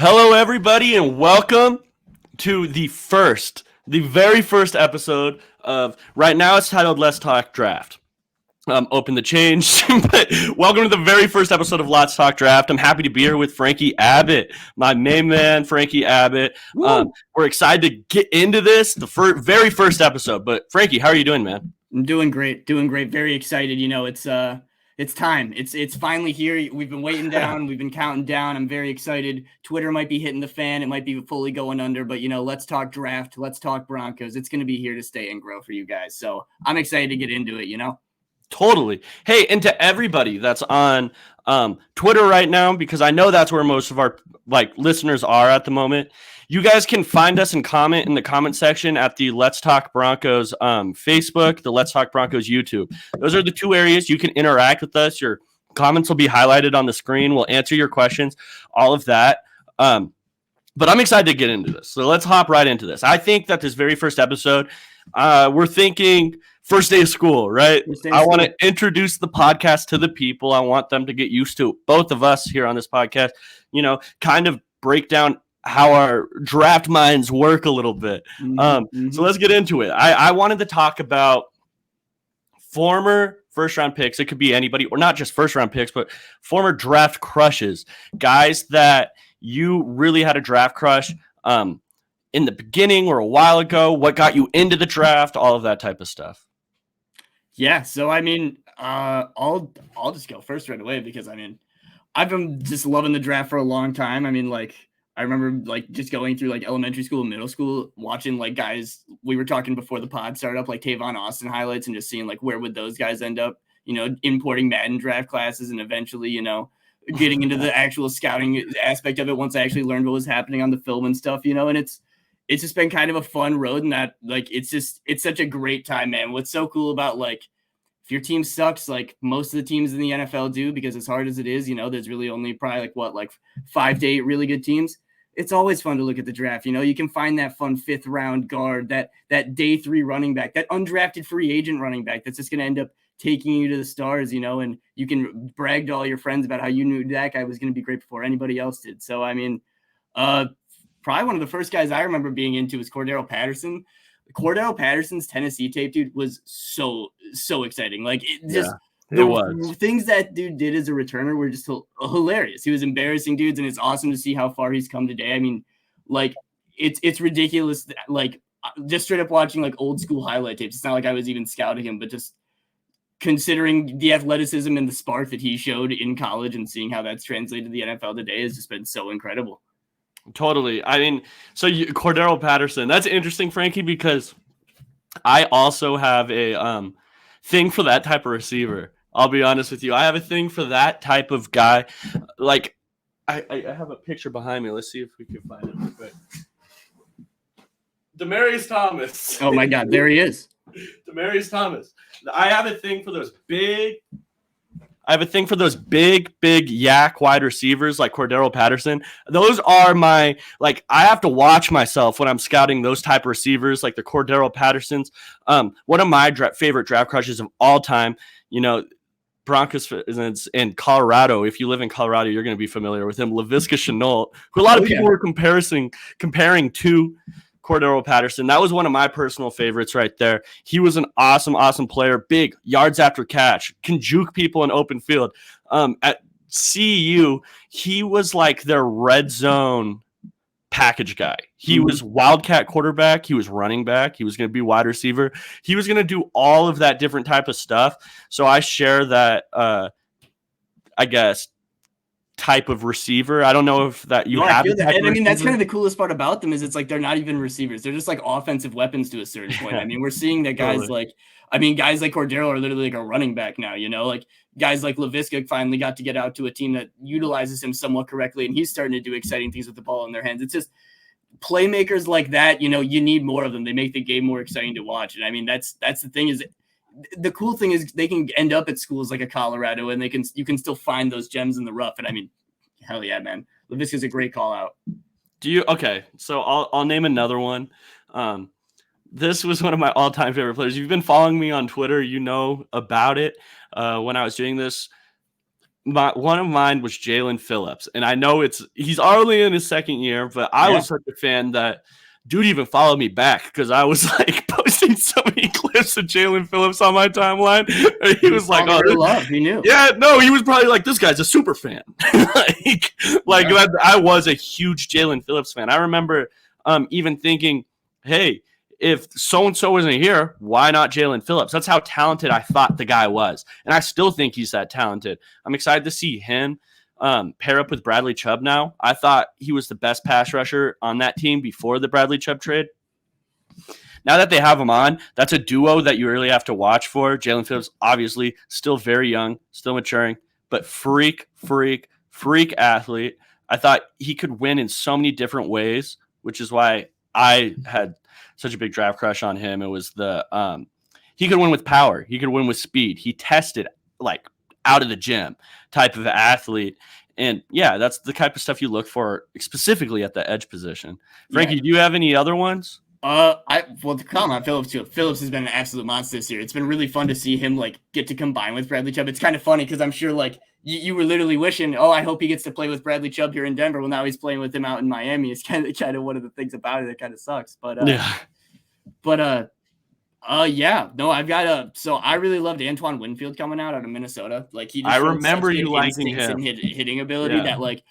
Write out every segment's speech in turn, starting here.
Hello, everybody, and welcome to the very first episode of. Right now, it's titled "Let's Talk Draft." Open the change, but welcome to the very first episode of Let's Talk Draft. I'm happy to be here with Frankie Abbott, my main man, Frankie Abbott. We're excited to get into this, the very first episode. But Frankie, how are you doing, man? I'm doing great. Very excited. You know, it's time. It's finally here. We've been waiting down. We've been counting down. I'm very excited. Twitter might be hitting the fan. It might be fully going under, but let's talk draft. Let's talk Broncos. It's going to be here to stay and grow for you guys. So I'm excited to get into it. Totally. Hey, and to everybody that's on Twitter right now, because I know that's where most of our listeners are at the moment. You guys can find us and comment in the comment section at the Let's Talk Broncos Facebook, the Let's Talk Broncos YouTube. Those are the two areas you can interact with us. Your comments will be highlighted on the screen. We'll answer your questions, all of that. But I'm excited to get into this. So let's hop right into this. I think that this very first episode, we're thinking first day of school, right? I want to introduce the podcast to the people. I want them to get used to both of us here on this podcast, kind of break down how our draft minds work a little bit. So let's get into it. I wanted to talk about former first-round picks. It could be anybody, or not just first-round picks, but former draft crushes, guys that you really had a draft crush in the beginning or a while ago. What got you into the draft? All of that type of stuff. Yeah, so I'll just go first right away because I've been just loving the draft for a long time. I remember just going through elementary school and middle school, watching guys we were talking before the pod started up, like Tavon Austin highlights, and just seeing where would those guys end up, importing Madden draft classes, and eventually, getting into the actual scouting aspect of it once I actually learned what was happening on the film and stuff, and it's just been kind of a fun road, and that it's such a great time, man. What's so cool about if your team sucks, like most of the teams in the NFL do, because as hard as it is, there's really only probably 5 to 8 really good teams. It's always fun to look at the draft. You can find that fun 5th round guard, that day 3 running back, that undrafted free agent running back that's just going to end up taking you to the stars, and you can brag to all your friends about how you knew that guy was going to be great before anybody else did. So, probably one of the first guys I remember being into was Cordero Patterson. Cordero Patterson's Tennessee tape, dude, was so exciting. The things that dude did as a returner were just hilarious. He was embarrassing dudes, and it's awesome to see how far he's come today. It's ridiculous. Just straight up watching old school highlight tapes. It's not like I was even scouting him, but just considering the athleticism and the spark that he showed in college and seeing how that's translated to the NFL today has just been so incredible. Totally. Cordero Patterson, that's interesting, Frankie, because I also have a thing for that type of receiver. I'll be honest with you. I have a thing for that type of guy. I have a picture behind me. Let's see if we can find it real quick. Demaryius Thomas. Oh my God, there he is. Demaryius Thomas. I have a thing for those big yak wide receivers like Cordero Patterson. Those are my, I have to watch myself when I'm scouting those type of receivers, like the Cordero Pattersons. One of my favorite draft crushes of all time, Broncos in Colorado. If you live in Colorado, you're going to be familiar with him. Laviska Shenault, who a lot of people were comparing to Cordero Patterson. That was one of my personal favorites right there. He was an awesome player. Big yards after catch, can juke people in open field. At CU, he was their red zone package guy. He was wildcat quarterback. He was running back. He was going to be wide receiver. He was going to do all of that different type of stuff. So I share that, I guess, type of receiver. I don't know if that you have that. And that's kind of the coolest part about them is it's they're not even receivers. They're just offensive weapons to a certain point. We're seeing that guys guys like Cordero are literally a running back now, guys like Laviska finally got to get out to a team that utilizes him somewhat correctly, and he's starting to do exciting things with the ball in their hands. It's just playmakers like that, you need more of them. They make the game more exciting to watch. And that's the thing is the cool thing is they can end up at schools like a Colorado, and you can still find those gems in the rough. And hell yeah, man. Laviska's a great call out. Okay, so I'll name another one. This was one of my all-time favorite players. You've been following me on Twitter, you know about it. When I was doing this, one of mine was Jalen Phillips, and I know he's only in his second year, but I was such a fan that dude even followed me back because I was like posting so many clips of Jalen Phillips on my timeline. He was like, "Oh, love." He knew. Yeah, no, he was probably like, "This guy's a super fan." I was a huge Jalen Phillips fan. I remember even thinking, "Hey, if so-and-so isn't here, why not Jalen Phillips?" That's how talented I thought the guy was. And I still think he's that talented. I'm excited to see him pair up with Bradley Chubb now. I thought he was the best pass rusher on that team before the Bradley Chubb trade. Now that they have him on, that's a duo that you really have to watch for. Jalen Phillips, obviously, still very young, still maturing, but freak athlete. I thought he could win in so many different ways, which is why I had such a big draft crush on him. It was he could win with power. He could win with speed. He tested like out of the gym type of athlete. And yeah, that's the type of stuff you look for specifically at the edge position. Frankie, do you have any other ones? To comment on Phillips too. Phillips has been an absolute monster this year. It's been really fun to see him like get to combine with Bradley Chubb. It's kind of funny because I'm sure like you were literally wishing, oh, I hope he gets to play with Bradley Chubb here in Denver. Well, now he's playing with him out in Miami. It's kind of one of the things about it that kind of sucks. I've got so I really loved Antoine Winfield coming out of Minnesota. Like I remember you liking him and hitting ability that like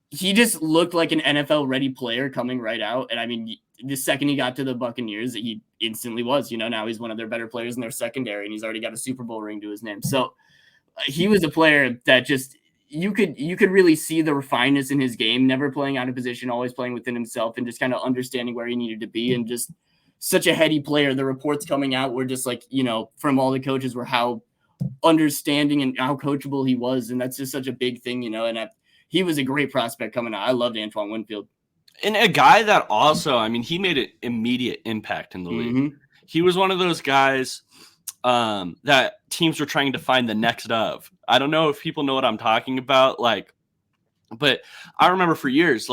he just looked like an NFL ready player coming right out. And I mean, the second he got to the Buccaneers, he instantly was, now he's one of their better players in their secondary and he's already got a Super Bowl ring to his name. So he was a player that just, you could really see the refinedness in his game, never playing out of position, always playing within himself and just kind of understanding where he needed to be and just such a heady player. The reports coming out were just like, from all the coaches were how understanding and how coachable he was. And that's just such a big thing, and he was a great prospect coming out. I loved Antoine Winfield. And a guy that also, I mean, he made an immediate impact in the league. He was one of those guys that teams were trying to find the next of. I don't know if people know what I'm talking about, but I remember for years,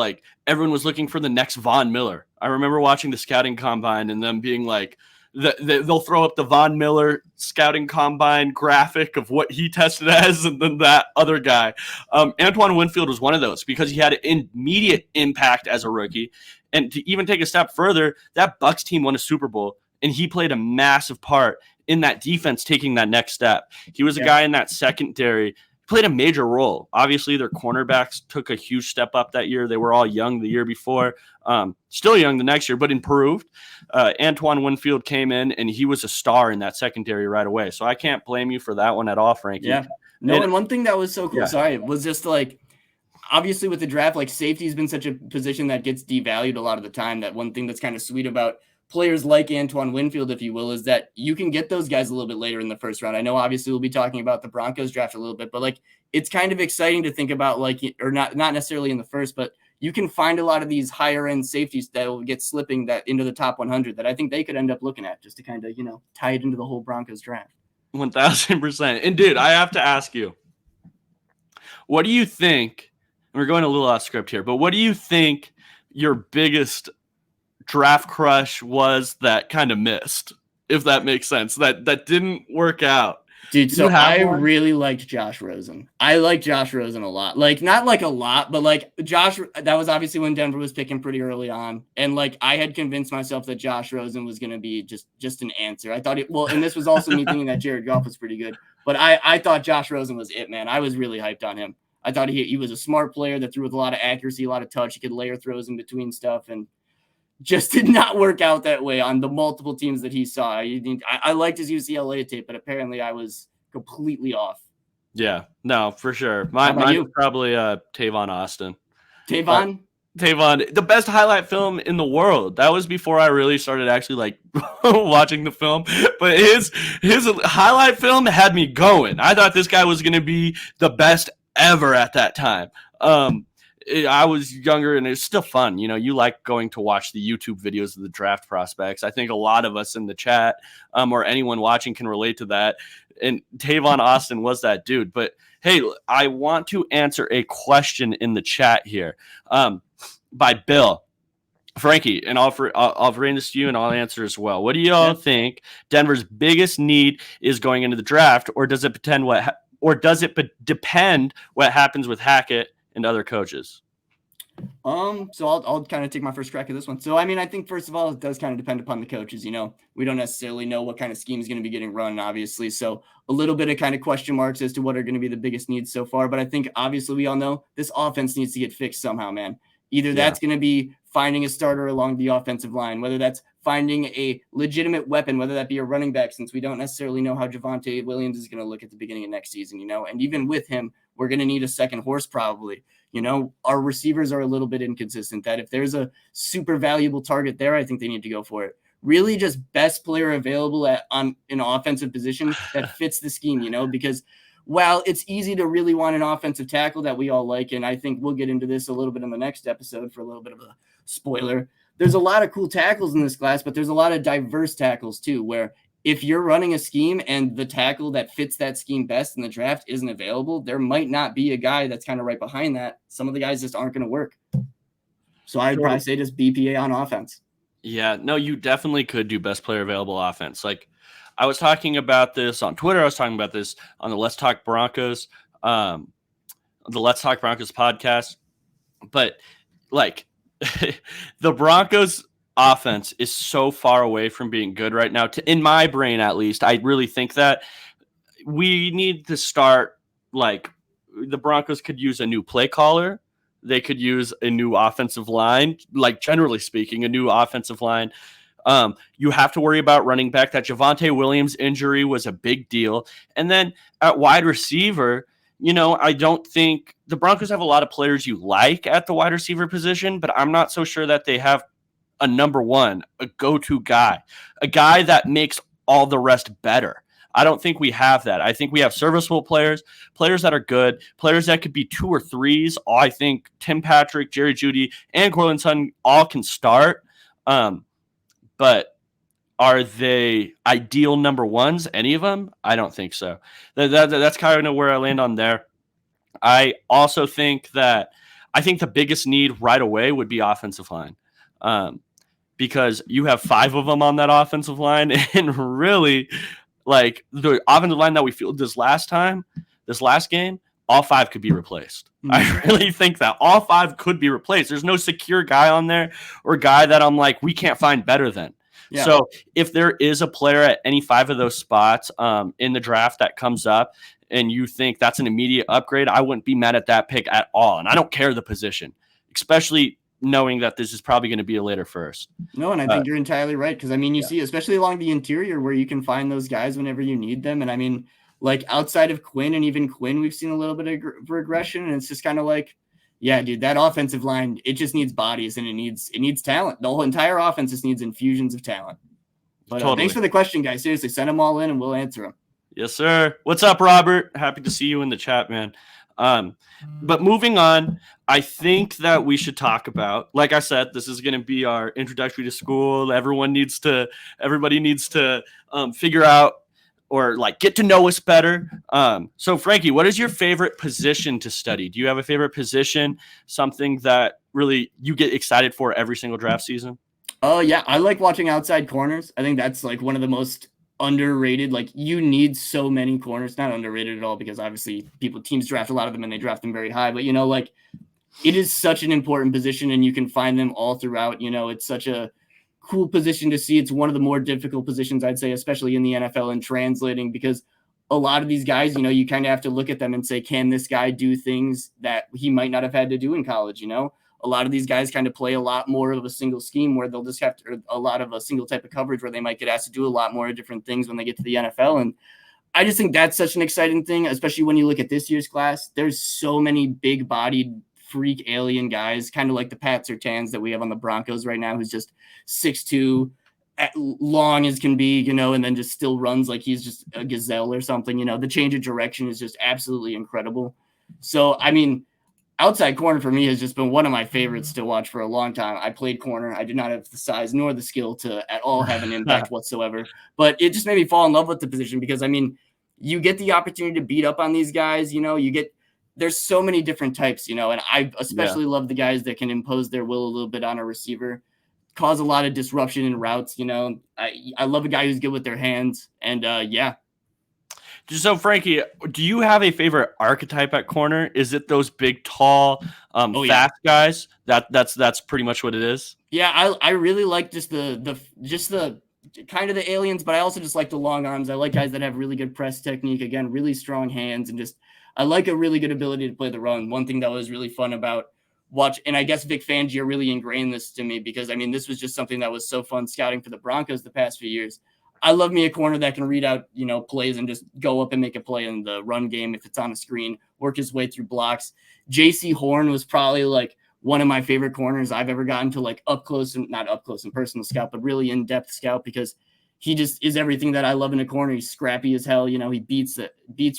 everyone was looking for the next Von Miller. I remember watching the scouting combine and them being like, they'll throw up the Von Miller scouting combine graphic of what he tested as, and then that other guy. Antoine Winfield was one of those because he had an immediate impact as a rookie. And to even take a step further, that Bucs team won a Super Bowl, and he played a massive part in that defense taking that next step. He was a guy in that secondary, played a major role. Obviously, their cornerbacks took a huge step up that year. They were all young the year before, still young the next year, but improved. Antoine Winfield came in, and he was a star in that secondary right away. So I can't blame you for that one at all, Frankie. Yeah. No, and one thing that was so cool, was just obviously with the draft, safety has been such a position that gets devalued a lot of the time. That one thing that's kind of sweet about players like Antoine Winfield, if you will, is that you can get those guys a little bit later in the first round. I know obviously we'll be talking about the Broncos draft a little bit, but it's kind of exciting to think about or not necessarily in the first, but you can find a lot of these higher end safeties that will get slipping that into the top 100 that I think they could end up looking at just to kind of, tie it into the whole Broncos draft. 1000%. And dude, I have to ask you, what do you think, and we're going a little off script here, but what do you think your biggest draft crush was that kind of missed, if that makes sense, that didn't work out? Dude, so I really liked Josh Rosen. I like Josh Rosen a lot. Not a lot, but Josh, that was obviously when Denver was picking pretty early on. And I had convinced myself that Josh Rosen was going to be just an answer. I thought and this was also me thinking that Jared Goff was pretty good, but I thought Josh Rosen was it, man. I was really hyped on him. I thought he was a smart player that threw with a lot of accuracy, a lot of touch. He could layer throws in between stuff, and just did not work out that way on the multiple teams that he saw. I liked his UCLA tape, but apparently I was completely off. Yeah, no, for sure. Mine was probably Tavon Austin. Tavon, the best highlight film in the world. That was before I really started actually watching the film. But his highlight film had me going. I thought this guy was going to be the best ever at that time. I was younger and it's still fun. You like going to watch the YouTube videos of the draft prospects. I think a lot of us in the chat or anyone watching can relate to that. And Tavon Austin was that dude. But hey, I want to answer a question in the chat here by Bill. Frankie, and I'll bring this to you and I'll answer as well. What do y'all think Denver's biggest need is going into the draft, or does it or does it depend what happens with Hackett and other coaches? So I'll kind of take my first crack at this one. So, I mean, I think first of all, it does kind of depend upon the coaches. We don't necessarily know what kind of scheme is going to be getting run, obviously. So a little bit of kind of question marks as to what are going to be the biggest needs so far. But I think obviously we all know this offense needs to get fixed somehow, man. Either that's going to be finding a starter along the offensive line, whether that's finding a legitimate weapon, whether that be a running back, since we don't necessarily know how Javonte Williams is going to look at the beginning of next season, and even with him, we're going to need a second horse probably. Our receivers are a little bit inconsistent. That if there's a super valuable target there, I think they need to go for it. Really just best player available in an offensive position that fits the scheme, because while it's easy to really want an offensive tackle that we all like, and I think we'll get into this a little bit in the next episode for a little bit of a spoiler, there's a lot of cool tackles in this class, but there's a lot of diverse tackles too, where if you're running a scheme and the tackle that fits that scheme best in the draft isn't available, there might not be a guy that's kind of right behind that. Some of the guys just aren't going to work. So I'd probably say just BPA on offense. Yeah, no, you definitely could do best player available offense. Like I was talking about this on Twitter. I was talking about this on the Let's Talk Broncos, the Let's Talk Broncos podcast. But like the Broncos offense is so far away from being good right now. In my brain, at least, I really think that we need to start like the Broncos could use a new play caller. They could use a new offensive line, like generally speaking, a new offensive line. You have to worry about running back. That Javonte Williams injury was a big deal. And then at wide receiver, I don't think the Broncos have a lot of players you like at the wide receiver position, but I'm not so sure that they have a number one, a go-to guy, a guy that makes all the rest better. I don't think we have that. I think we have serviceable players that are good, players that could be 2 or 3s. I think Tim Patrick, Jerry Jeudy, and Courtland Sutton all can start. But are they ideal number ones, any of them? I don't think so. That's kind of where I land on there. I also think the biggest need right away would be offensive line. Because you have 5 of them on that offensive line, and really, like the offensive line that we fielded this last game, all 5 could be replaced. I really think that all 5 could be replaced. There's no secure guy on there or guy that I'm like, we can't find better than. Yeah. So if there is a player at any 5 of those spots in the draft that comes up and you think that's an immediate upgrade, I wouldn't be mad at that pick at all. And I don't care the position, especially knowing that this is probably going to be a later first. No, and I think you're entirely right. Because, you see, especially along the interior where you can find those guys whenever you need them. And, like outside of Quinn and even Quinn, we've seen a little bit of regression. And it's just kind of like, yeah, dude, that offensive line, it just needs bodies and it needs talent. The whole entire offense just needs infusions of talent. But thanks for the question, guys. Seriously, send them all in and we'll answer them. Yes, sir. What's up, Robert? Happy to see you in the chat, man. But moving on, I think that we should talk about, like I said, this is going to be our introductory to school. Everybody needs to figure out or like get to know us better. So Frankie, what is your favorite position to study? Do you have a favorite position, something that really you get excited for every single draft season? Oh yeah. I like watching outside corners. I think that's like one of the most underrated. Like you need so many corners, not underrated at all, because obviously teams draft a lot of them and they draft them very high, but like it is such an important position and you can find them all throughout. It's such a cool position to see. It's one of the more difficult positions, I'd say, especially in the NFL and translating, because a lot of these guys, you kind of have to look at them and say, can this guy do things that he might not have had to do in college? A lot of these guys kind of play a lot more of a single scheme where they'll just have to, a lot of a single type of coverage where they might get asked to do a lot more different things when they get to the NFL. And I just think that's such an exciting thing, especially when you look at this year's class. There's so many big bodied freak alien guys, kind of like the Pat Surtains that we have on the Broncos right now, who's just 6'2", long as can be, and then just still runs like he's just a gazelle or something. The change of direction is just absolutely incredible. So, outside corner for me has just been one of my favorites to watch for a long time. I played corner. I did not have the size nor the skill to at all have an impact whatsoever, but it just made me fall in love with the position because, you get the opportunity to beat up on these guys. There's so many different types, and I especially love the guys that can impose their will a little bit on a receiver, cause a lot of disruption in routes. I love a guy who's good with their hands, and So, Frankie, do you have a favorite archetype at corner? Is it those big, tall, Oh yeah. fast guys? That's pretty much what it is. Yeah, I really like just the kind of the aliens, but I also just like the long arms. I like guys that have really good press technique, again, really strong hands, and just I like a really good ability to play the run. One thing that was really fun about and I guess Vic Fangio really ingrained this to me because I mean this was just something that was so fun scouting for the Broncos the past few years. I love me a corner that can read out, plays and just go up and make a play in the run game if it's on a screen, work his way through blocks. JC Horn was probably like one of my favorite corners I've ever gotten to, like up close and not up close and personal scout, but really in-depth scout because he just is everything that I love in a corner. He's scrappy as hell. He beats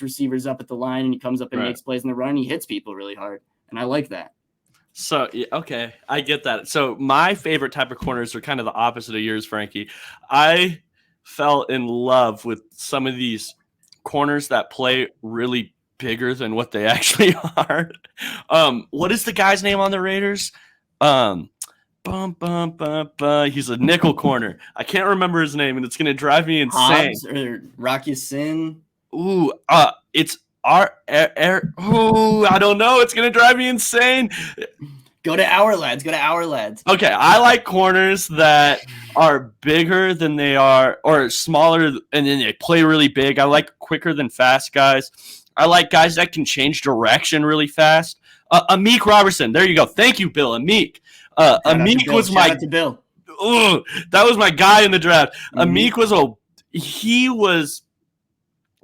receivers up at the line and he comes up and makes plays in the run. And he hits people really hard. And I like that. So, okay, I get that. So my favorite type of corners are kind of the opposite of yours, Frankie. I fell in love with some of these corners that play really bigger than what they actually are. What is the guy's name on the Raiders? He's a nickel corner. I can't remember his name, and it's going to drive me insane. Hobbs or Rocky Sin? Ooh, it's I don't know. It's going to drive me insane. Go to Our Lads. Okay, I like corners that are bigger than they are, or smaller, and then they play really big. I like quicker than fast guys. I like guys that can change direction really fast. Amik Robertson. There you go. Thank you, Bill. Amik. Amik was my Bill. That was my guy in the draft. Mm-hmm. Amik he was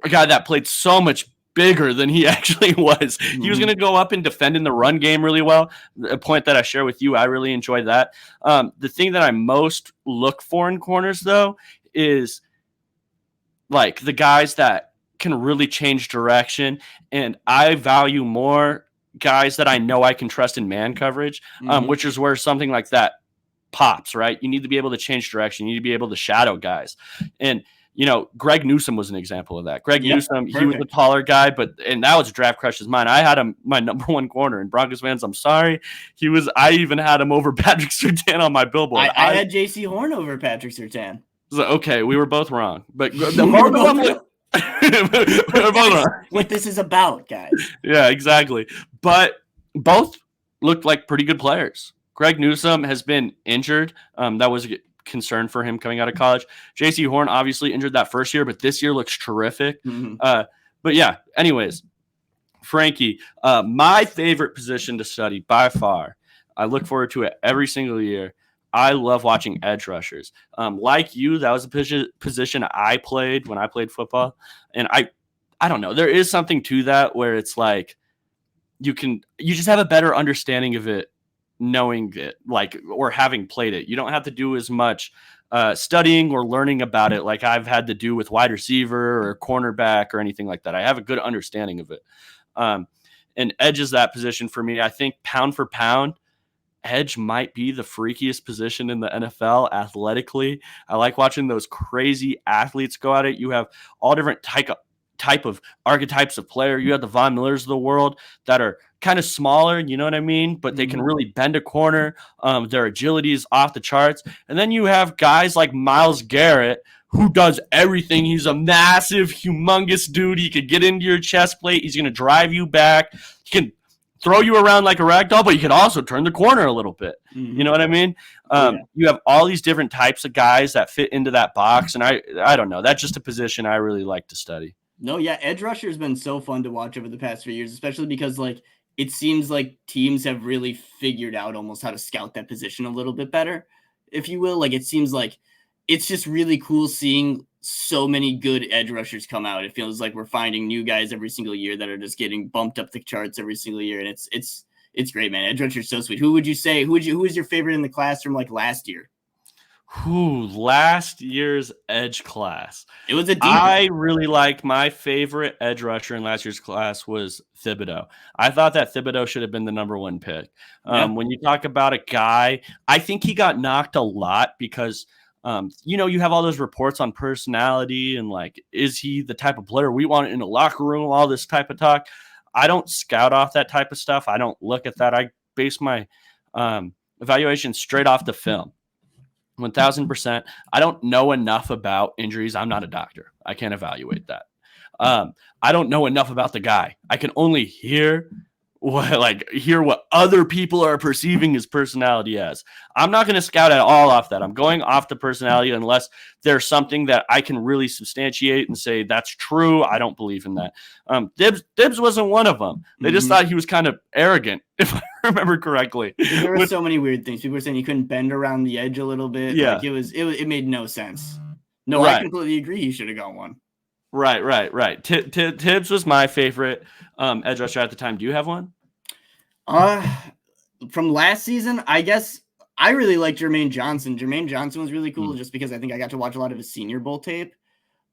a guy that played so much bigger than he actually was. Mm-hmm. He was going to go up and defend in the run game really well. A point that I share with you, I really enjoyed that. The thing that I most look for in corners, though, is like the guys that can really change direction, and I value more guys that I know I can trust in man coverage, which is where something like that pops, right? You need to be able to change direction. You need to be able to shadow guys. And Greg Newsome was an example of that. Newsome, perfect. He was a taller guy, and that was a draft crush's mine. I had him my number one corner. And Broncos fans, I'm sorry. I even had him over Patrick Surtain on my billboard. I had JC Horn over Patrick Surtain. So, okay, we were both wrong. But what this is about, guys. Yeah, exactly. But both looked like pretty good players. Greg Newsome has been injured. That was a concern for him coming out of college. JC Horn obviously injured that first year, but this year looks terrific. Mm-hmm. But yeah, anyways, Frankie, my favorite position to study by far. I look forward to it every single year. I love watching edge rushers. Like you, that was a position I played when I played football. And I don't know. There is something to that where it's like you just have a better understanding of it knowing it, or having played it. You don't have to do as much studying or learning about it like I've had to do with wide receiver or cornerback or anything like that. I have a good understanding of it. And edge is that position for me. I think pound for pound, edge might be the freakiest position in the NFL athletically. I like watching those crazy athletes go at it. You have all different type of archetypes of player. You have the Von Millers of the world that are kind of smaller, you know what I mean? But they can really bend a corner. Their agility is off the charts. And then you have guys like Myles Garrett, who does everything. He's a massive, humongous dude. He could get into your chest plate. He's going to drive you back. He can throw you around like a rag doll, but you can also turn the corner a little bit. Mm-hmm. You know what I mean? You have all these different types of guys that fit into that box. And I don't know. That's just a position I really like to study. No, yeah, edge rusher has been so fun to watch over the past few years, especially because it seems like teams have really figured out almost how to scout that position a little bit better, if you will. It seems like it's just really cool seeing so many good edge rushers come out. It feels like we're finding new guys every single year that are just getting bumped up the charts every single year, and it's great, man. Edge rusher's so sweet. Who would you say? Who was your favorite in the class from last year? Last year's edge class. It was a deep I really liked my favorite edge rusher in last year's class was Thibodeau. I thought that Thibodeau should have been the number one pick. When you talk about a guy, I think he got knocked a lot because, you have all those reports on personality and is he the type of player we want in the locker room, all this type of talk. I don't scout off that type of stuff. I don't look at that. I base my evaluation straight off the film. 1,000%. I don't know enough about injuries. I'm not a doctor. I can't evaluate that. I don't know enough about the guy. I can only hear what other people are perceiving his personality as. I'm not going to scout at all off that. I'm going off the personality unless there's something that I can really substantiate and say that's true. I don't believe in that. Dibs wasn't one of them. They just thought he was kind of arrogant, if I remember correctly. There were so many weird things. People were saying he couldn't bend around the edge a little bit. Yeah, like it made no sense. No, right. I completely agree. He should have got one. Right. Tibbs was my favorite edge rusher at the time. Do you have one? From last season, I guess I really liked Jermaine Johnson. Jermaine Johnson was really cool just because I think I got to watch a lot of his Senior Bowl tape.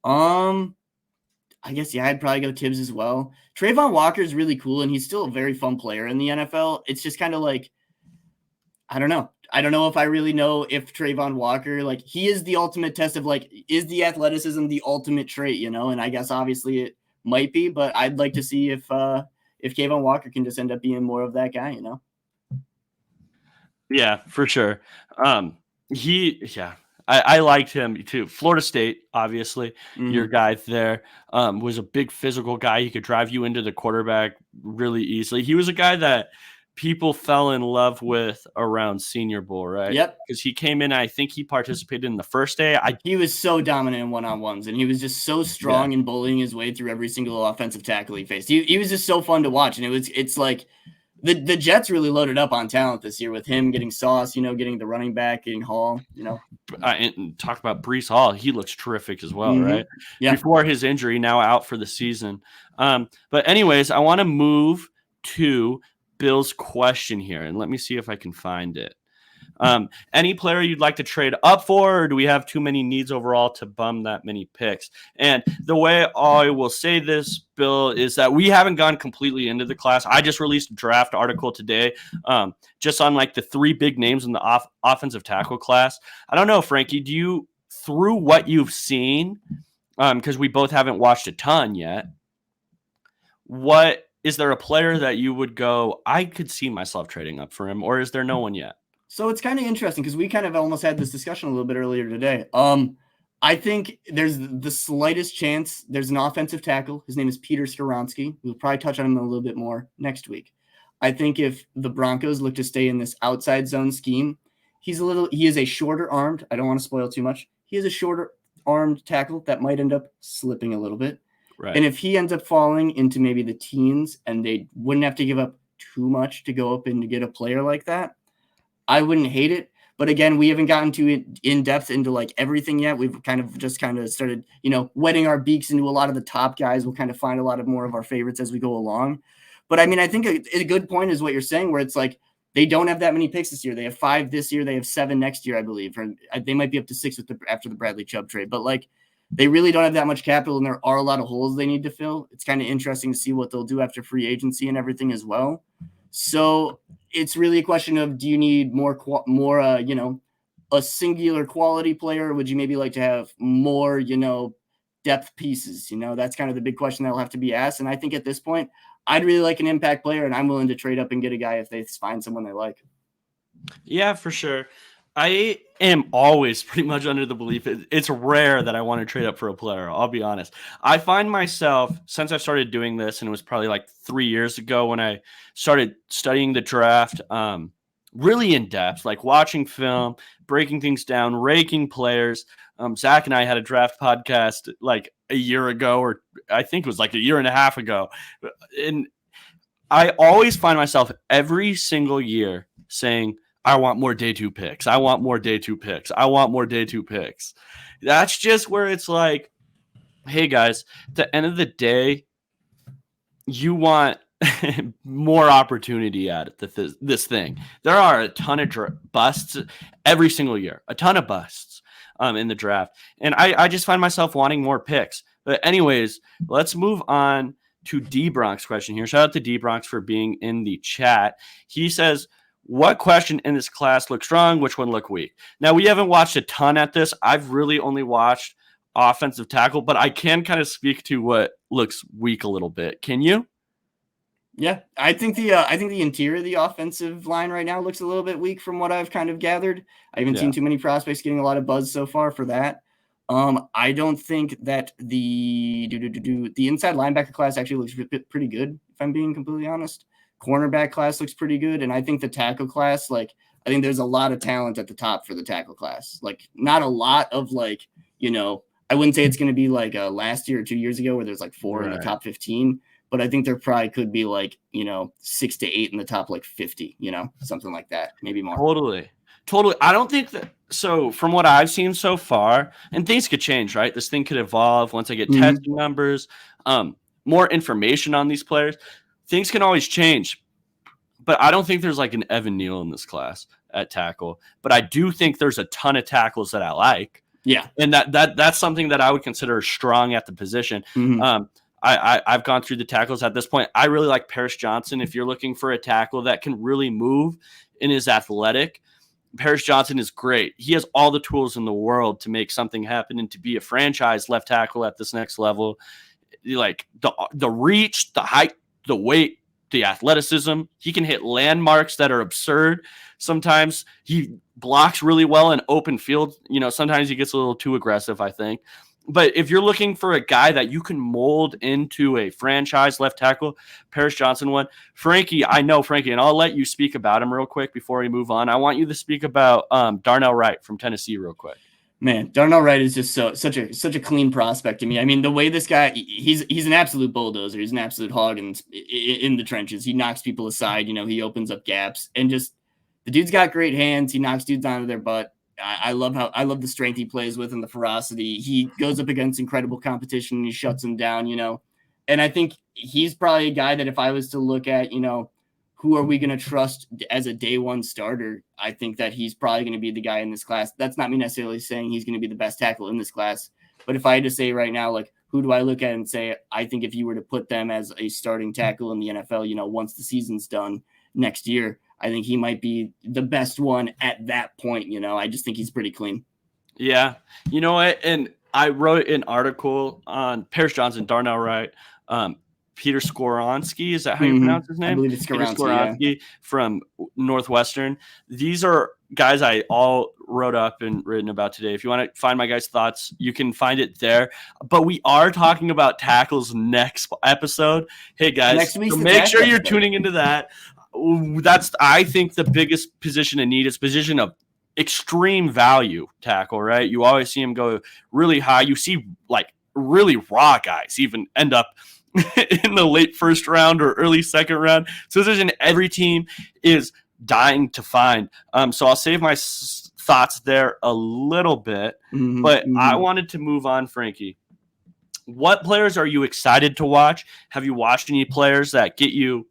I guess, I'd probably go Tibbs as well. Trayvon Walker is really cool, and he's still a very fun player in the NFL. It's just kind of like, I don't know. I don't know if I really know if Trayvon Walker, like, he is the ultimate test of, like, is the athleticism the ultimate trait, And I guess obviously it might be, but I'd like to see if Kayvon Walker can just end up being more of that guy, Yeah, for sure. I liked him too. Florida State, obviously, your guy there was a big physical guy. He could drive you into the quarterback really easily. He was a guy that people fell in love with around Senior Bowl, right? Yep. Because he came in, I think he participated in the first day. He was so dominant in one-on-ones, and he was just so strong in bullying his way through every single offensive tackle he faced. He was just so fun to watch, and it's like the Jets really loaded up on talent this year with him getting Sauce, getting the running back, getting Hall, And talk about Breece Hall. He looks terrific as well, right? Yeah. Before his injury, now out for the season. But anyways, I want to move to Bill's question here, and let me see if I can find it. Any player you'd like to trade up for, or do we have too many needs overall to bum that many picks? And the way I will say this, Bill, is that we haven't gone completely into the class. I just released a draft article today, just on like the 3 big names in the offensive tackle class. I don't know, Frankie, do you, through what you've seen, because we both haven't watched a ton yet, is there a player that you would go, I could see myself trading up for him, or is there no one yet? So it's kind of interesting because we kind of almost had this discussion a little bit earlier today. I think there's the slightest chance there's an offensive tackle. His name is Peter Skoronski. We'll probably touch on him a little bit more next week. I think if the Broncos look to stay in this outside zone scheme, he is a shorter armed. I don't want to spoil too much. He is a shorter armed tackle that might end up slipping a little bit. Right. And if he ends up falling into maybe the teens and they wouldn't have to give up too much to go up and to get a player like that, I wouldn't hate it. But again, we haven't gotten to it in depth into like everything yet. We've kind of started, wetting our beaks into a lot of the top guys. We'll kind of find a lot of more of our favorites as we go along. But I mean, I think a good point is what you're saying, where it's like they don't have that many picks this year. They have 5 this year. They have 7 next year, I believe. Or they might be up to 6 after the Bradley Chubb trade. But like, they really don't have that much capital, and there are a lot of holes they need to fill. It's kind of interesting to see what they'll do after free agency and everything as well. So it's really a question of, do you need more, a singular quality player? Or would you maybe like to have more, depth pieces? That's kind of the big question that'll have to be asked. And I think at this point, I'd really like an impact player, and I'm willing to trade up and get a guy if they find someone they like. Yeah, for sure. I am always pretty much under the belief it's rare that I want to trade up for a player. I'll be honest. I find myself, since I started doing this, and it was probably like 3 years ago when I started studying the draft, really in depth, like watching film, breaking things down, raking players. Zach and I had a draft podcast like a year ago, or I think it was like a year and a half ago. And I always find myself every single year saying, I want more day 2 picks. I want more day 2 picks. I want more day 2 picks. That's just where it's like, hey guys, at the end of the day, you want more opportunity at this thing. There are a ton of busts every single year, a ton of busts in the draft. And I just find myself wanting more picks. But anyways, let's move on to D-Bronx question here. Shout out to D-Bronx for being in the chat. He says, what question in this class looks strong? Which one look weak? Now, we haven't watched a ton at this. I've really only watched offensive tackle, but I can kind of speak to what looks weak a little bit. Can you? Yeah, I think the interior of the offensive line right now looks a little bit weak from what I've kind of gathered. I haven't seen too many prospects getting a lot of buzz so far for that. I don't think that the inside linebacker class actually looks pretty good, if I'm being completely honest. Cornerback class looks pretty good, and I think the tackle class, like, I think there's a lot of talent at the top for the tackle class. Like, not a lot of, like, I wouldn't say it's going to be like last year or 2 years ago where there's like 4 in the top 15, but I think there probably could be like, 6 to 8 in the top like 50, something like that, maybe more. Totally. I don't think that. So from what I've seen so far, and things could change, right? This thing could evolve once I get testing numbers, more information on these players. Things can always change. But I don't think there's like an Evan Neal in this class at tackle. But I do think there's a ton of tackles that I like. Yeah. And that's something that I would consider strong at the position. I've gone through the tackles at this point. I really like Paris Johnson. If you're looking for a tackle that can really move and is athletic, Paris Johnson is great. He has all the tools in the world to make something happen and to be a franchise left tackle at this next level. Like the reach, the height, the weight, the athleticism. He can hit landmarks that are absurd. Sometimes he blocks really well in open field. Sometimes he gets a little too aggressive, I think. But if you're looking for a guy that you can mold into a franchise left tackle, Paris Johnson one. Frankie, I know Frankie, and I'll let you speak about him real quick before we move on. I want you to speak about Darnell Wright from Tennessee real quick. Man, Darnell Wright is just such a clean prospect to me. I mean, the way this guy, he's an absolute bulldozer. He's an absolute hog in the trenches. He knocks people aside. He opens up gaps, and just the dude's got great hands. He knocks dudes onto their butt. I love the strength he plays with and the ferocity. He goes up against incredible competition and he shuts them down, And I think he's probably a guy that if I was to look at, who are we going to trust as a day one starter, I think that he's probably going to be the guy in this class. That's not me necessarily saying he's going to be the best tackle in this class. But if I had to say right now, like, who do I look at and say, I think if you were to put them as a starting tackle in the NFL, once the season's done next year, I think he might be the best one at that point. I just think he's pretty clean. Yeah. You know what? And I wrote an article on Paris Johnson, Darnell Wright, Peter Skoronski. Is that how you pronounce his name? I believe it's Skoronski from Northwestern. These are guys I all wrote up and written about today. If you want to find my guys' thoughts, you can find it there. But we are talking about tackles next episode. Hey, guys, so make sure you're tuning into that. That's, I think, the biggest position in need is position of extreme value tackle, right? You always see him go really high. You see like really raw guys even end up in the late first round or early second round. So position every team is dying to find. So I'll save my thoughts there a little bit, but I wanted to move on, Frankie. What players are you excited to watch? Have you watched any players that get you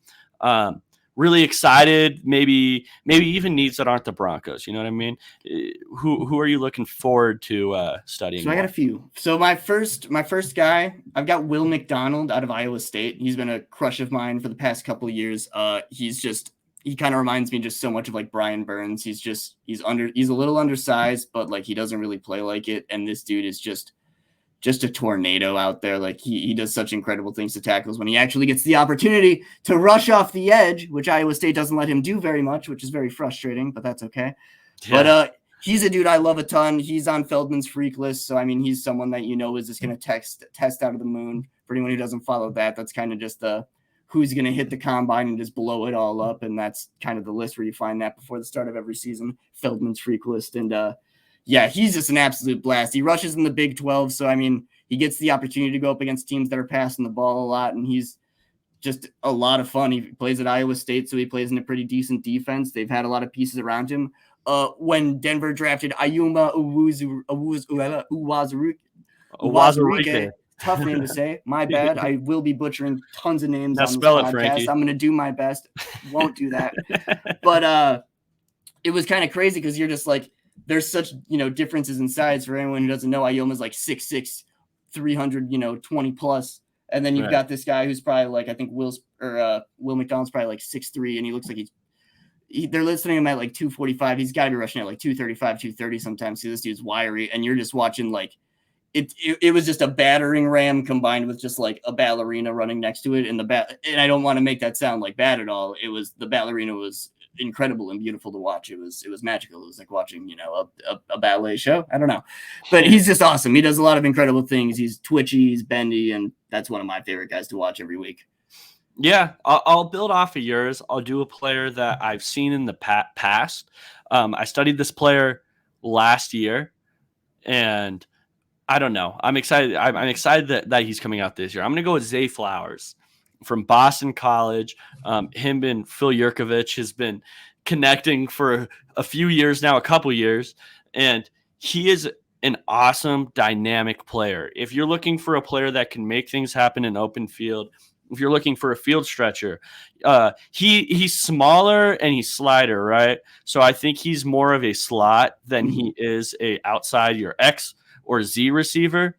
really excited, maybe even needs that aren't the Broncos? You know what I mean? Who are you looking forward to studying? So I got a few. So my first guy, I've got Will McDonald out of Iowa State. He's been a crush of mine for the past couple of years. He kind of reminds me just so much of like Brian Burns. He's a little undersized, but like he doesn't really play like it. And this dude is just a tornado out there. Like he does such incredible things to tackles when he actually gets the opportunity to rush off the edge, which Iowa State doesn't let him do very much, which is very frustrating, but that's okay. Yeah. But he's a dude I love a ton. He's on Feldman's freak list. So, I mean, he's someone that, is just going to test out of the moon. For anyone who doesn't follow that, that's kind of just who's going to hit the combine and just blow it all up. And that's kind of the list where you find that before the start of every season, Feldman's freak list. And, yeah, he's just an absolute blast. He rushes in the Big 12, so, I mean, he gets the opportunity to go up against teams that are passing the ball a lot, and he's just a lot of fun. He plays at Iowa State, so he plays in a pretty decent defense. They've had a lot of pieces around him. When Denver drafted Ayuma Uwazurike, tough name to say. My bad. I will be butchering tons of names on this podcast. Frankie. I'm going to do my best. Won't do that. But it was kind of crazy because you're just like, there's such, differences in size. For anyone who doesn't know, Ayoma's like 6'6", 300, 20 plus. And then you've got this guy who's probably like, I think Will McDonald's probably like 6'3", and he looks like they're listing him at like 245. He's got to be rushing at like 235, 230 sometimes. See, this dude's wiry, and you're just watching like it was just a battering ram combined with just like a ballerina running next to it. And I don't want to make that sound like bad at all. The ballerina was incredible and beautiful to watch. It was magical. It was like watching, a ballet show. I don't know, but he's just awesome. He does a lot of incredible things. He's twitchy, he's bendy, and that's one of my favorite guys to watch every week. Yeah, I'll build off of yours. I'll do a player that I've seen in the past. I studied this player last year, and I don't know. I'm excited. I'm excited that he's coming out this year. I'm going to go with Zay Flowers from Boston College. Him and Phil Yurkovich has been connecting for a few years now, a couple years, and he is an awesome, dynamic player. If you're looking for a player that can make things happen in open field, if you're looking for a field stretcher, he's smaller and he's slider, right? So I think he's more of a slot than he is a outside your X or Z receiver.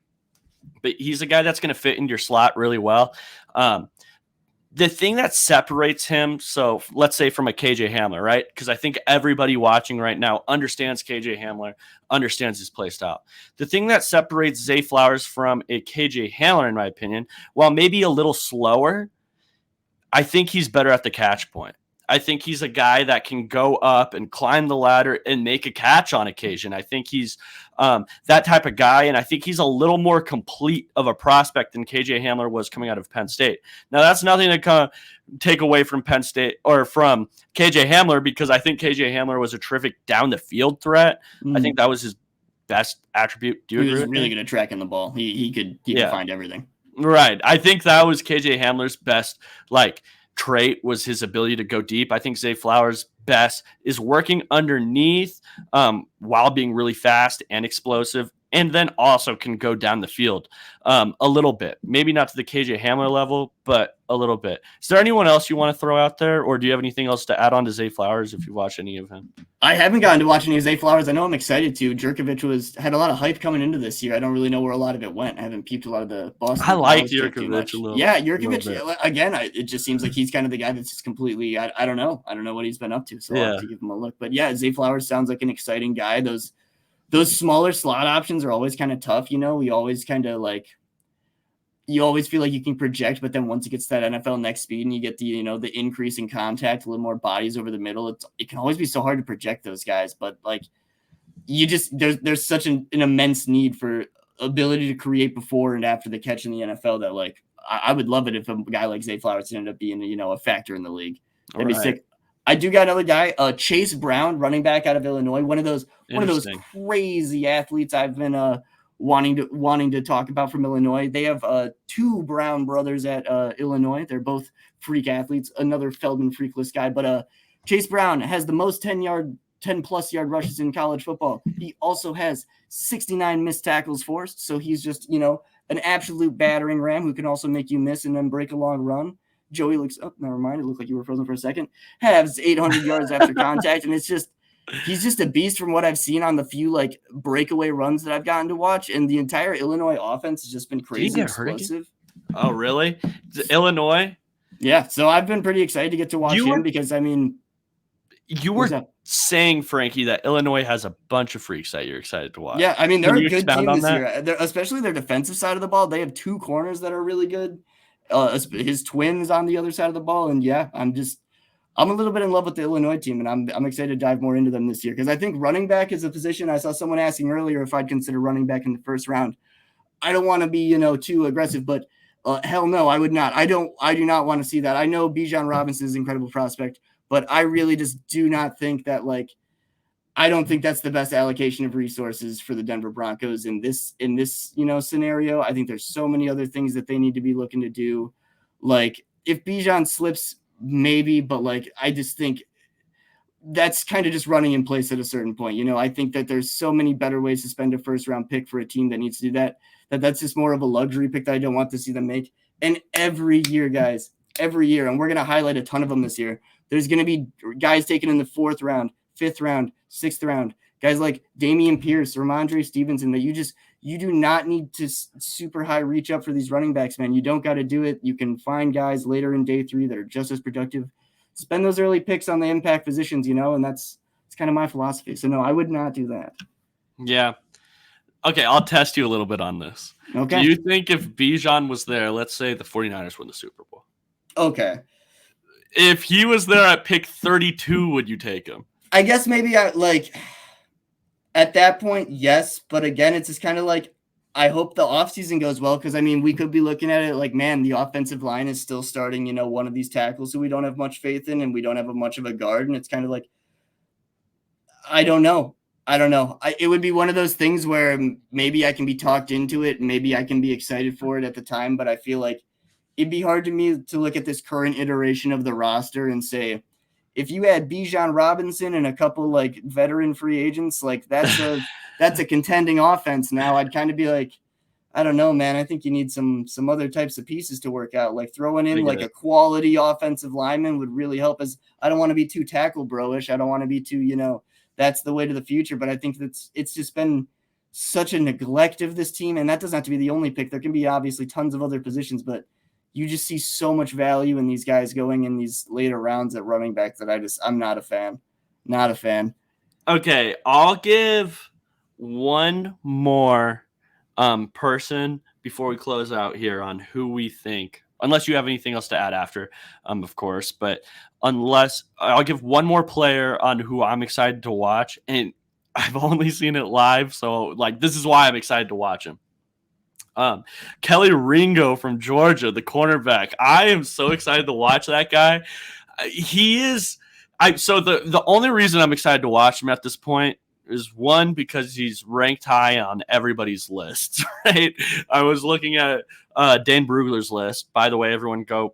But he's a guy that's going to fit into your slot really well. The thing that separates him, so let's say from a KJ Hamler, right? Because I think everybody watching right now understands KJ Hamler, understands his play style. The thing that separates Zay Flowers from a KJ Hamler, in my opinion, while maybe a little slower, I think he's better at the catch point. I think he's a guy that can go up and climb the ladder and make a catch on occasion. I think he's that type of guy, and I think he's a little more complete of a prospect than KJ Hamler was coming out of Penn State. Now, that's nothing to kind of take away from Penn State or from KJ Hamler, because I think KJ Hamler was a terrific down the field threat. I think that was his best attribute. Do you agree? He was really good at tracking the ball. He could find everything. Right. I think that was KJ Hamler's best trait, was his ability to go deep. I think Zay Flowers' best is working underneath while being really fast and explosive, and then also can go down the field a little bit. Maybe not to the KJ Hamler level, but a little bit. Is there anyone else you want to throw out there, or do you have anything else to add on to Zay Flowers if you watch any of him? I haven't gotten to watch any of Zay Flowers. I know I'm excited to. Jurkovich had a lot of hype coming into this year. I don't really know where a lot of it went. I haven't peeped a lot of the Boston. I like Jurkovich a little. Yeah, Jurkovich, again, it just seems like he's kind of the guy that's just completely, I don't know. I don't know what he's been up to, so I'll have to give him a look. But yeah, Zay Flowers sounds like an exciting guy. Those smaller slot options are always kind of tough. We always kind of you always feel like you can project, but then once it gets that NFL next speed and you get the, the increase in contact, a little more bodies over the middle, it can always be so hard to project those guys. But there's such an immense need for ability to create before and after the catch in the NFL that I would love it if a guy like Zay Flowers ended up being, a factor in the league. That'd be sick. I do got another guy, Chase Brown, running back out of Illinois. One of those crazy athletes I've been wanting to talk about from Illinois. They have two Brown brothers at Illinois. They're both freak athletes. Another Feldman freakless guy, but Chase Brown has the most 10-plus yard rushes in college football. He also has 69 missed tackles forced. So he's just an absolute battering ram who can also make you miss and then break a long run. Joey looks up. Never mind. It looked like you were frozen for a second. Has 800 yards after contact, and he's just a beast from what I've seen on the few breakaway runs that I've gotten to watch. And the entire Illinois offense has just been crazy explosive. Oh, really? Illinois? Yeah. So I've been pretty excited to get to watch him because you were saying, Frankie, that Illinois has a bunch of freaks that you're excited to watch. Yeah, they're a good team this year. Especially their defensive side of the ball. They have two corners that are really good. His twins on the other side of the ball, and yeah, I'm a little bit in love with the Illinois team, and I'm excited to dive more into them this year because I think running back is a position. I saw someone asking earlier if I'd consider running back in the first round. I don't want to be too aggressive, but hell no, I would not. I do not want to see that. I know Bijan Robinson is an incredible prospect, but I really just do not think that I don't think that's the best allocation of resources for the Denver Broncos in this scenario. I think there's so many other things that they need to be looking to do. If Bijan slips, maybe, but I just think that's kind of just running in place at a certain point. I think that there's so many better ways to spend a first round pick for a team that needs to do that's just more of a luxury pick that I don't want to see them make. And every year, guys, and we're going to highlight a ton of them this year, there's going to be guys taken in the 4th round, 5th round, 6th round, guys like Dameon Pierce, Ramondre Stevenson, that you do not need to super high reach up for these running backs, man. You don't got to do it. You can find guys later in day 3 that are just as productive. Spend those early picks on the impact positions, and it's kind of my philosophy. So no, I would not do that. Yeah. Okay, I'll test you a little bit on this. Okay. Do you think if Bijan was there, let's say the 49ers win the Super Bowl? Okay. If he was there at pick 32, would you take him? I guess maybe at that point, yes. But again, it's just kind of like, I hope the offseason goes well, because, I mean, we could be looking at it like, man, the offensive line is still starting, one of these tackles who we don't have much faith in, and we don't have much of a guard. And it's kind of like, I don't know. It would be one of those things where maybe I can be talked into it. Maybe I can be excited for it at the time. But I feel like it'd be hard to me to look at this current iteration of the roster and say, if you had Bijan Robinson and a couple like veteran free agents, like that's a contending offense. Now I'd kind of be like, I don't know, man. I think you need some other types of pieces to work out. Like throwing in like a quality offensive lineman would really help. As I don't want to be too tackle bro-ish. I don't want to be too, that's the way to the future. But I think it's just been such a neglect of this team. And that doesn't have to be the only pick. There can be obviously tons of other positions, but you just see so much value in these guys going in these later rounds at running back that I'm not a fan. Not a fan. Okay, I'll give one more person before we close out here on who we think, unless you have anything else to add after, of course, but unless I'll give one more player on who I'm excited to watch, and I've only seen it live, so like this is why I'm excited to watch him. Kelly Ringo from Georgia, the cornerback. I am so excited to watch that guy. He is. So the only reason I'm excited to watch him at this point is one, because he's ranked high on everybody's list. Right? I was looking at Dan Brugler's list. By the way, everyone go.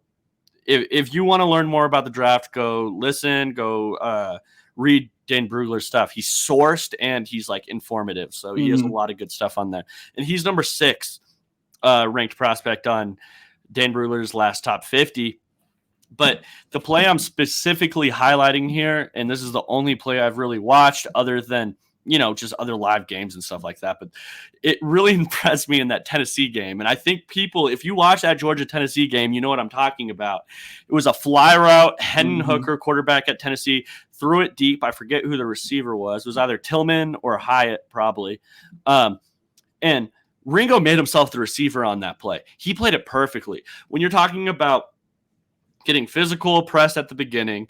If you want to learn more about the draft, go listen. Go read Dan Brugler's stuff. He's sourced and he's like informative, so he has a lot of good stuff on there. And he's number 6. Ranked prospect on Dan Brugler's last top 50. But the play I'm specifically highlighting here, and this is the only play I've really watched other than, just other live games and stuff like that. But it really impressed me in that Tennessee game. And I think people, if you watch that Georgia-Tennessee game, you know what I'm talking about. It was a fly route. Hendon Hooker, quarterback at Tennessee, threw it deep. I forget who the receiver was. It was either Tillman or Hyatt, probably. And Ringo made himself the receiver on that play. He played it perfectly. When you're talking about getting physical, press at the beginning,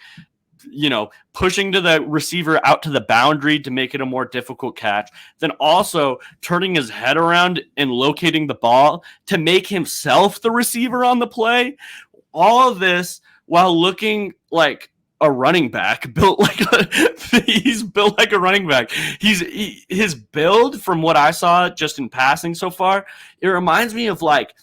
pushing to the receiver out to the boundary to make it a more difficult catch, then also turning his head around and locating the ball to make himself the receiver on the play. All of this while looking like a running back, he's built like a running back. His build, from what I saw just in passing so far, it reminds me of like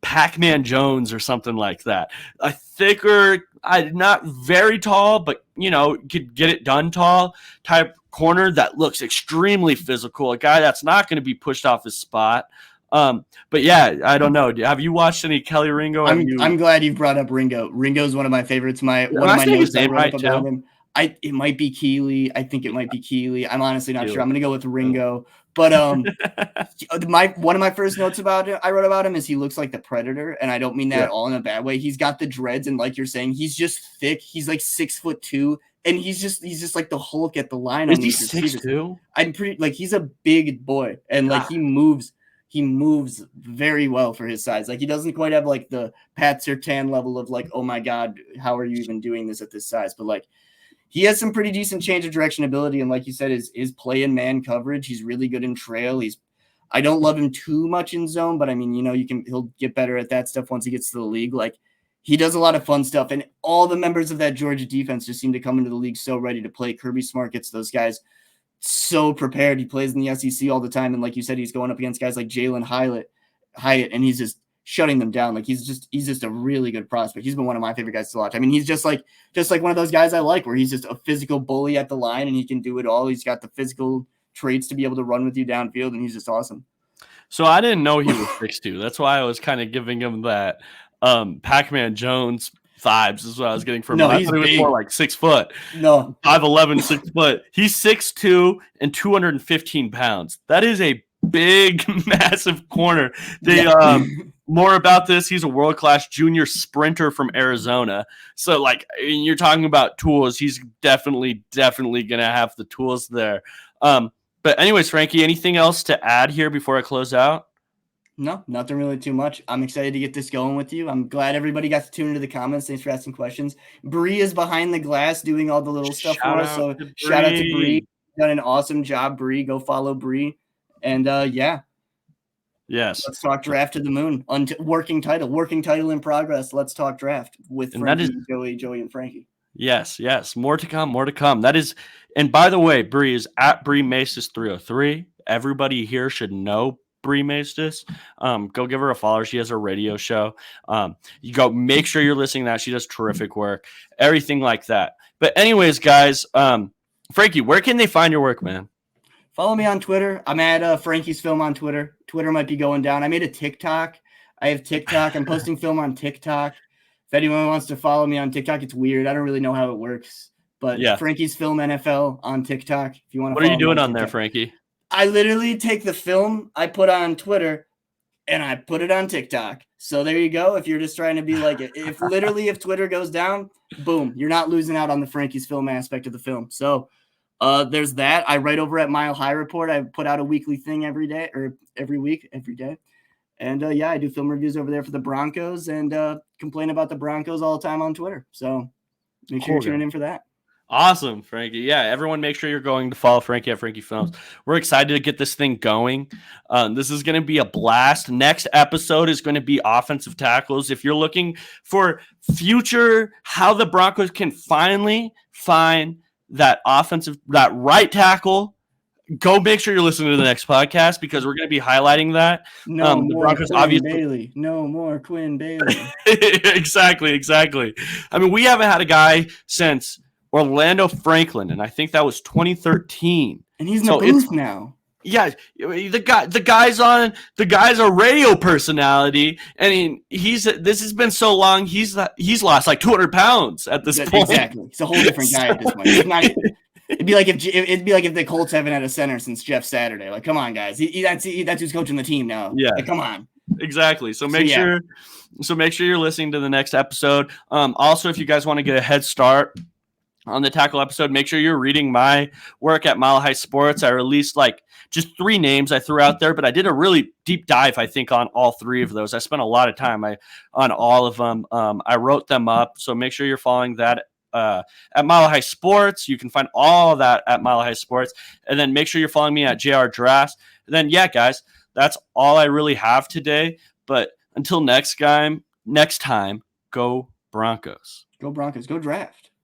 Pac-Man Jones or something like that. A thicker, not very tall, but could get it done tall type corner that looks extremely physical. A guy that's not going to be pushed off his spot. But yeah, I don't know. Have you watched any Kelly Ringo? I'm glad you brought up Ringo. Ringo's one of my favorites. One of my notes I wrote up about him. It might be Keeley. I think it might be Keeley. I'm honestly not sure. I'm gonna go with Ringo. But one of my first notes I wrote about him is he looks like the Predator, and I don't mean that at all in a bad way. He's got the dreads, and like you're saying, he's just thick. He's like 6'2", and he's just like the Hulk at the line. Is he 6'2"? I'm pretty like he's a big boy, and like he moves very well for his size. Like he doesn't quite have like the Pat Surtain level of like, oh my God, how are you even doing this at this size? But like he has some pretty decent change of direction ability. And like you said, his play in man coverage, he's really good in trail. I don't love him too much in zone, but I mean, he'll get better at that stuff once he gets to the league. Like he does a lot of fun stuff, and all the members of that Georgia defense just seem to come into the league so ready to play. Kirby Smart gets those guys so prepared. He plays in the SEC all the time, and like you said, he's going up against guys like Jalen Hyatt, and he's just shutting them down. Like he's just a really good prospect. He's been one of my favorite guys to watch. I mean, he's just like one of those guys I like, where he's just a physical bully at the line, and he can do it all. He's got the physical traits to be able to run with you downfield, and he's just awesome. So I didn't know he was 6'2". That's why I was kind of giving him that Pac-Man Jones vibes is what I was getting from him. I thought he was more like 6 foot. No. 5'11", 6 foot. He's 6'2" and 215 pounds. That is a big, massive corner. More about this, he's a world-class junior sprinter from Arizona. So, like, you're talking about tools. He's definitely going to have the tools there. But anyways, Frankie, anything else to add here before I close out? No, nothing really too much. I'm excited to get this going with you. I'm glad everybody got to tune into the comments. Thanks for asking questions. Bree is behind the glass doing all the little stuff for Shout us. out So to shout out to Bree. Bree. Done an awesome job, Bree. Go follow Bree. And yeah, Yes. let's talk draft to the moon. Working title in progress. Let's talk draft with And that is Frankie, Joey, and Frankie. yes. More to come, more to come. That is, and by the way, Bree is at Bree Maces 303. Everybody here should know Bree Maces. Go give her a follow. She has a radio show. You go make sure you're listening to that. She does terrific work, everything like that. But anyways, guys, Frankie, where can they find your work, man? Follow me on Twitter. I'm at Frankie's Film on Twitter. Twitter might be going down. I made a TikTok. I have TikTok. I'm posting film on TikTok. If anyone wants to follow me on TikTok, it's weird. I don't really know how it works. But Yeah. Frankie's Film NFL on TikTok. If you want to What are you doing on there, Frankie? I literally take the film I put on Twitter and I put it on TikTok. So there you go. If you're just trying to be like, if Twitter goes down, boom, you're not losing out on the Frankie's Film aspect of the film. So there's that. I write over at Mile High Report. I put out a weekly thing every day. And yeah, I do film reviews over there for the Broncos and complain about the Broncos all the time on Twitter. So make sure you're tuning in for that. Awesome, Frankie. Yeah, everyone make sure you're going to follow Frankie at Frankie Films. We're excited to get this thing going. This is going to be a blast. Next episode is going to be offensive tackles. If you're looking for future, how the Broncos can finally find that right tackle, go make sure you're listening to the next podcast because we're going to be highlighting that. No the more Broncos Quinn obviously Bailey. No more Quinn Bailey. exactly. I mean, we haven't had a guy since Orlando Franklin, and I think that was 2013. And he's in the booth now. Yeah, the guy's a radio personality. I mean, this has been so long. He's lost like 200 pounds at this point. Exactly, it's a whole different guy at this point. It'd be like if the Colts haven't had a center since Jeff Saturday. Like, come on, guys, that's who's coaching the team now. Yeah, like, come on. Exactly. So make sure you're listening to the next episode. Also, if you guys want to get a head start on the tackle episode, make sure you're reading my work at Mile High Sports. I released like just 3 names I threw out there, but I did a really deep dive, I think, on all 3 of those. I spent a lot of time on all of them. I wrote them up. So make sure you're following that at Mile High Sports. You can find all of that at Mile High Sports. And then make sure you're following me at JR Drafts. And then, yeah, guys, that's all I really have today. But until next time, go Broncos. Go Broncos. Go draft.